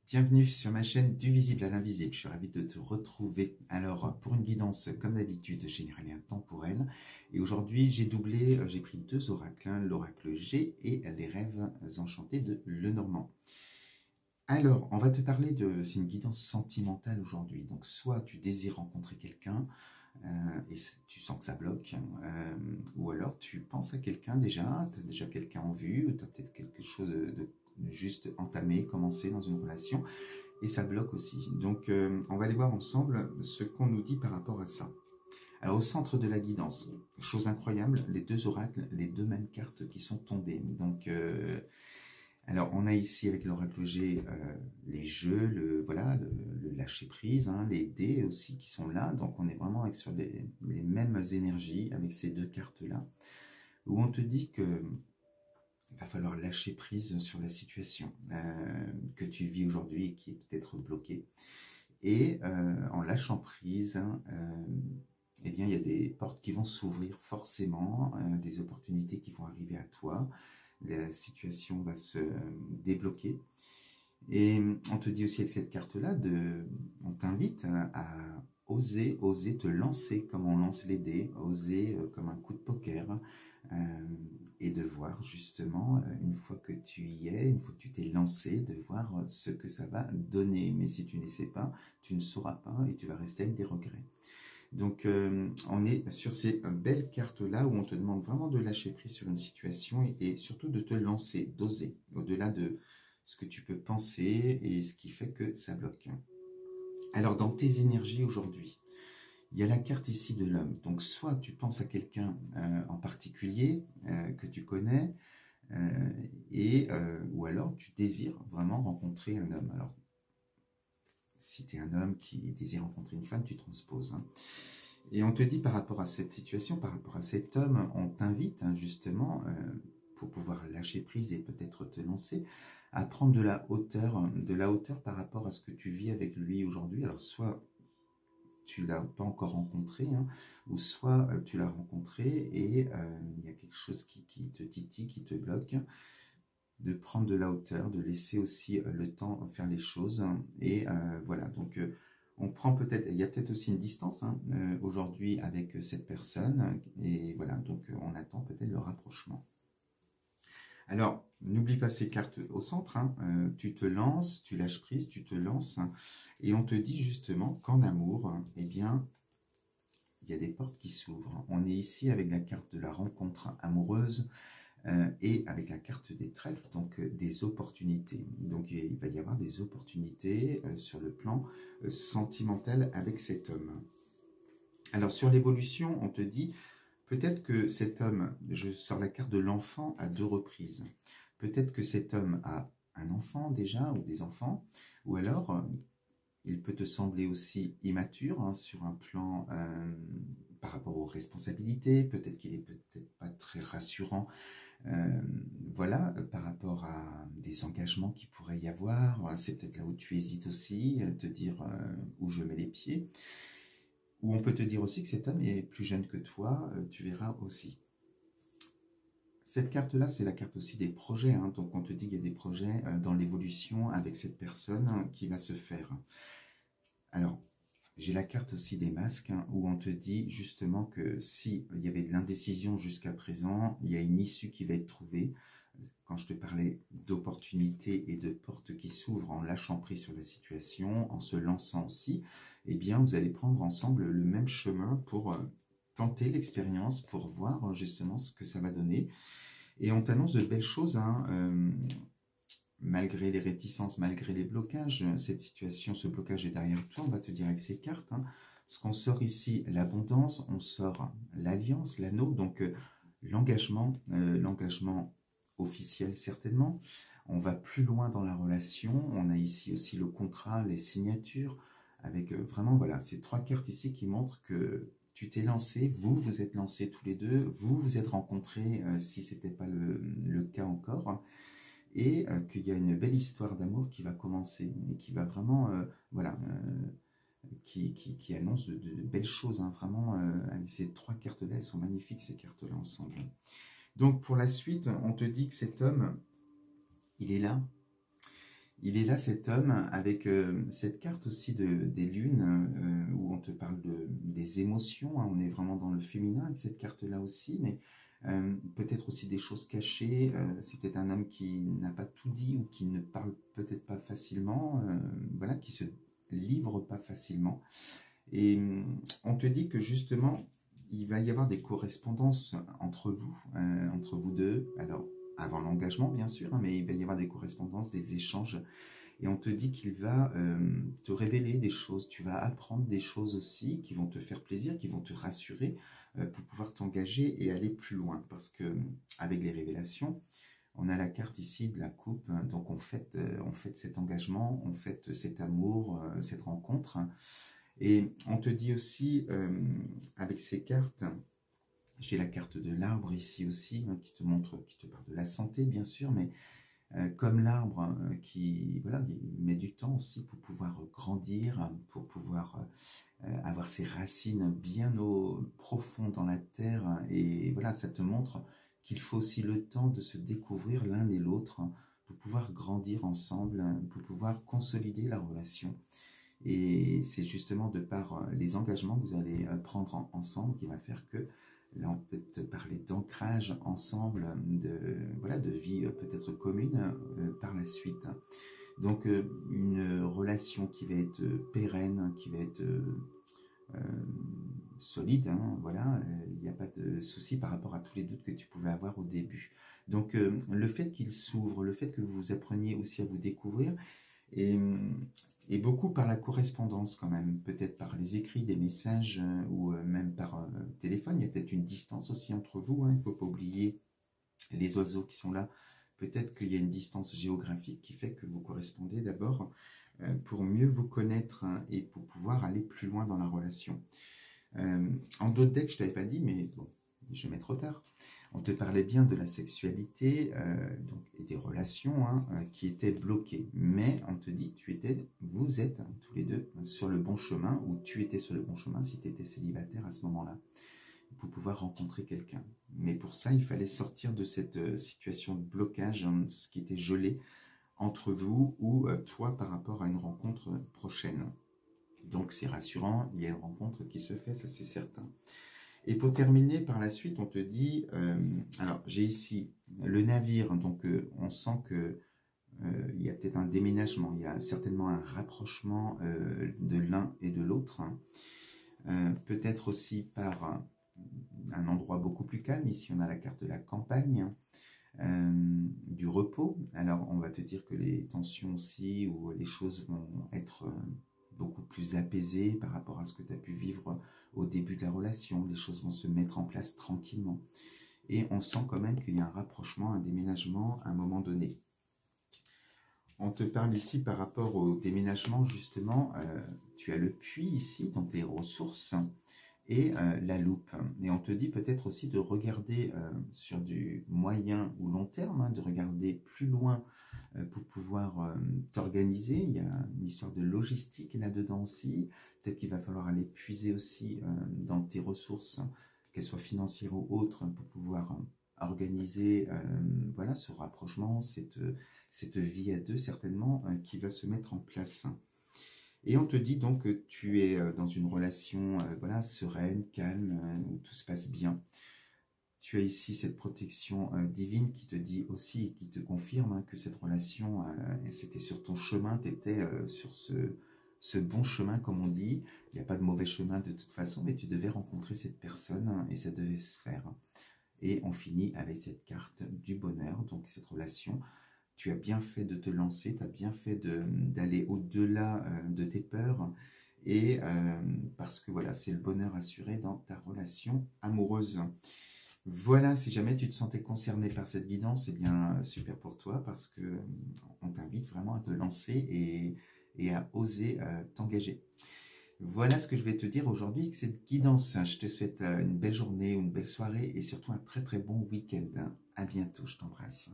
Bienvenue sur ma chaîne du visible à l'invisible, je suis ravi de te retrouver. Alors pour une guidance comme d'habitude générale et intemporelle, et aujourd'hui j'ai doublé, j'ai pris deux oracles, l'oracle G et les rêves enchantés de Lenormand. Alors on va te parler de, c'est une guidance sentimentale aujourd'hui, donc soit tu désires rencontrer quelqu'un et tu sens que ça bloque, ou alors tu penses à quelqu'un déjà, tu as déjà quelqu'un en vue, tu as peut-être quelque chose de juste entamé, commencer dans une relation, et ça bloque aussi. Donc on va aller voir ensemble ce qu'on nous dit par rapport à ça. Alors au centre de la guidance, chose incroyable, les deux oracles, les deux mêmes cartes qui sont tombées. Donc alors on a ici avec l'oracle G les jeux, le lâcher prise, les dés aussi qui sont là. Donc on est vraiment sur les mêmes énergies avec ces deux cartes là, où on te dit que il va falloir lâcher prise sur la situation que tu vis aujourd'hui et qui est peut-être bloquée. Et en lâchant prise, eh bien, il y a des portes qui vont s'ouvrir forcément, des opportunités qui vont arriver à toi. La situation va se débloquer. Et on te dit aussi avec cette carte-là, on t'invite à oser te lancer comme on lance les dés, oser comme un coup de poker, et de voir justement, une fois que tu y es, une fois que tu t'es lancé, de voir ce que ça va donner. Mais si tu ne sais pas, tu ne sauras pas et tu vas rester avec des regrets. Donc on est sur ces belles cartes-là où on te demande vraiment de lâcher prise sur une situation et surtout de te lancer, d'oser, au-delà de ce que tu peux penser et ce qui fait que ça bloque. Alors dans tes énergies aujourd'hui, il y a la carte ici de l'homme. Donc soit tu penses à quelqu'un en particulier que tu connais, ou alors tu désires vraiment rencontrer un homme. Alors si tu es un homme qui désire rencontrer une femme, tu transposes. Et on te dit par rapport à cette situation, par rapport à cet homme, on t'invite justement, pour pouvoir lâcher prise et peut-être te lancer, à prendre de la hauteur par rapport à ce que tu vis avec lui aujourd'hui. Alors soit tu l'as pas encore rencontré, ou soit tu l'as rencontré et il y a quelque chose qui te titille, qui te bloque, de prendre de la hauteur, de laisser aussi le temps faire les choses, et voilà, donc on prend peut-être, il y a peut-être aussi une distance aujourd'hui avec cette personne, et voilà, donc on attend peut-être le rapprochement. Alors, n'oublie pas ces cartes au centre, tu te lances, tu lâches prise, tu te lances, et on te dit justement qu'en amour, eh bien, il y a des portes qui s'ouvrent. On est ici avec la carte de la rencontre amoureuse, et avec la carte des trèfles, donc des opportunités. Donc il va y avoir des opportunités sur le plan sentimental avec cet homme. Alors sur l'évolution, on te dit, peut-être que cet homme, je sors la carte de l'enfant à deux reprises, peut-être que cet homme a un enfant déjà, ou des enfants, ou alors il peut te sembler aussi immature sur un plan par rapport aux responsabilités, peut-être qu'il est peut-être pas très rassurant, voilà, par rapport à des engagements qui pourraient y avoir. C'est peut-être là où tu hésites aussi, te dire où je mets les pieds. Ou on peut te dire aussi que cet homme est plus jeune que toi, tu verras aussi. Cette carte-là, c'est la carte aussi des projets, donc on te dit qu'il y a des projets dans l'évolution avec cette personne qui va se faire. Alors, j'ai la carte aussi des masques, où on te dit justement que si il y avait de l'indécision jusqu'à présent, il y a une issue qui va être trouvée. Quand je te parlais d'opportunités et de portes qui s'ouvrent en lâchant prise sur la situation, en se lançant aussi, eh bien vous allez prendre ensemble le même chemin pour tenter l'expérience, pour voir justement ce que ça va donner. Et on t'annonce de belles choses, malgré les réticences, malgré les blocages. Cette situation, ce blocage est derrière toi, on va te dire avec ces cartes. Ce qu'on sort ici, l'abondance, on sort l'alliance, l'anneau, donc l'engagement officiel certainement. On va plus loin dans la relation, on a ici aussi le contrat, les signatures, avec vraiment, voilà, ces trois cartes ici qui montrent que tu t'es lancé, vous êtes lancés tous les deux, vous vous êtes rencontrés si ce n'était pas le cas encore, et qu'il y a une belle histoire d'amour qui va commencer et qui va vraiment, voilà, qui annonce de belles choses, vraiment, avec ces trois cartes-là, elles sont magnifiques ces cartes-là ensemble. Donc pour la suite, on te dit que cet homme, il est là, Il est là, cet homme, avec cette carte aussi des lunes, où on te parle des émotions, hein, on est vraiment dans le féminin avec cette carte-là aussi, mais peut-être aussi des choses cachées, c'est peut-être un homme qui n'a pas tout dit, ou qui ne parle peut-être pas facilement, voilà, qui se livre pas facilement. Et on te dit que justement, il va y avoir des correspondances entre vous deux, alors avant l'engagement bien sûr, hein, mais il va y avoir des correspondances, des échanges, et on te dit qu'il va te révéler des choses, tu vas apprendre des choses aussi qui vont te faire plaisir, qui vont te rassurer pour pouvoir t'engager et aller plus loin, parce que avec les révélations, on a la carte ici de la coupe, hein, donc on fête cet engagement, on fête cet amour, cette rencontre, hein. Et on te dit aussi, avec ces cartes, j'ai la carte de l'arbre ici aussi, hein, qui te montre, qui te parle de la santé bien sûr, mais comme l'arbre, hein, qui voilà, il met du temps aussi pour pouvoir grandir, pour pouvoir avoir ses racines bien au profond dans la terre, hein, et voilà, ça te montre qu'il faut aussi le temps de se découvrir l'un et l'autre, hein, pour pouvoir grandir ensemble, hein, pour pouvoir consolider la relation. Et c'est justement de par les engagements que vous allez prendre ensemble qui va faire que là on peut te parler d'ancrage ensemble, voilà, de vie peut-être commune par la suite. Donc une relation qui va être pérenne, qui va être solide, hein, voilà, il n'y a pas de souci par rapport à tous les doutes que tu pouvais avoir au début. Donc le fait qu'il s'ouvre, le fait que vous appreniez aussi à vous découvrir, et, et beaucoup par la correspondance quand même, peut-être par les écrits, des messages, ou même par téléphone, il y a peut-être une distance aussi entre vous, hein, il ne faut pas oublier les oiseaux qui sont là, peut-être qu'il y a une distance géographique qui fait que vous correspondez d'abord pour mieux vous connaître, hein, et pour pouvoir aller plus loin dans la relation. En d'autres decks, je ne t'avais pas dit, mais bon, je mets trop tard. On te parlait bien de la sexualité donc, et des relations, hein, qui étaient bloquées. Mais on te dit, vous êtes, hein, tous les deux sur le bon chemin, ou tu étais sur le bon chemin si tu étais célibataire à ce moment-là, pour pouvoir rencontrer quelqu'un. Mais pour ça, il fallait sortir de cette situation de blocage, hein, ce qui était gelé entre vous, ou toi par rapport à une rencontre prochaine. Donc c'est rassurant, il y a une rencontre qui se fait, ça c'est certain. Et pour terminer, par la suite, on te dit, alors j'ai ici le navire, donc on sent que il y a peut-être un déménagement, il y a certainement un rapprochement de l'un et de l'autre, hein. Peut-être aussi par un endroit beaucoup plus calme. Ici on a la carte de la campagne, du repos. Alors on va te dire que les tensions aussi, ou les choses vont être beaucoup plus apaisées par rapport à ce que tu as pu vivre au début de la relation. Les choses vont se mettre en place tranquillement. Et on sent quand même qu'il y a un rapprochement, un déménagement à un moment donné. On te parle ici par rapport au déménagement, justement, tu as le puits ici, donc les ressources, et la loupe. Et on te dit peut-être aussi de regarder sur du moyen ou long terme, hein, de regarder plus loin pour pouvoir t'organiser. Il y a une histoire de logistique là-dedans aussi. Peut-être qu'il va falloir aller puiser aussi dans tes ressources, qu'elles soient financières ou autres, pour pouvoir organiser voilà, ce rapprochement, cette vie à deux certainement, qui va se mettre en place. Et on te dit donc que tu es dans une relation voilà, sereine, calme, où tout se passe bien. Tu as ici cette protection divine qui te dit aussi, qui te confirme, hein, que cette relation, c'était sur ton chemin, tu étais sur ce bon chemin, comme on dit. Il n'y a pas de mauvais chemin de toute façon, mais tu devais rencontrer cette personne, hein, et ça devait se faire. Et on finit avec cette carte du bonheur, donc cette relation. Tu as bien fait de te lancer, tu as bien fait d'aller au-delà de tes peurs, et parce que voilà, c'est le bonheur assuré dans ta relation amoureuse. Voilà, si jamais tu te sentais concerné par cette guidance, eh bien super pour toi, parce que on t'invite vraiment à te lancer et à oser t'engager. Voilà ce que je vais te dire aujourd'hui avec cette guidance. Je te souhaite une belle journée, une belle soirée, et surtout un très très bon week-end. À bientôt, je t'embrasse.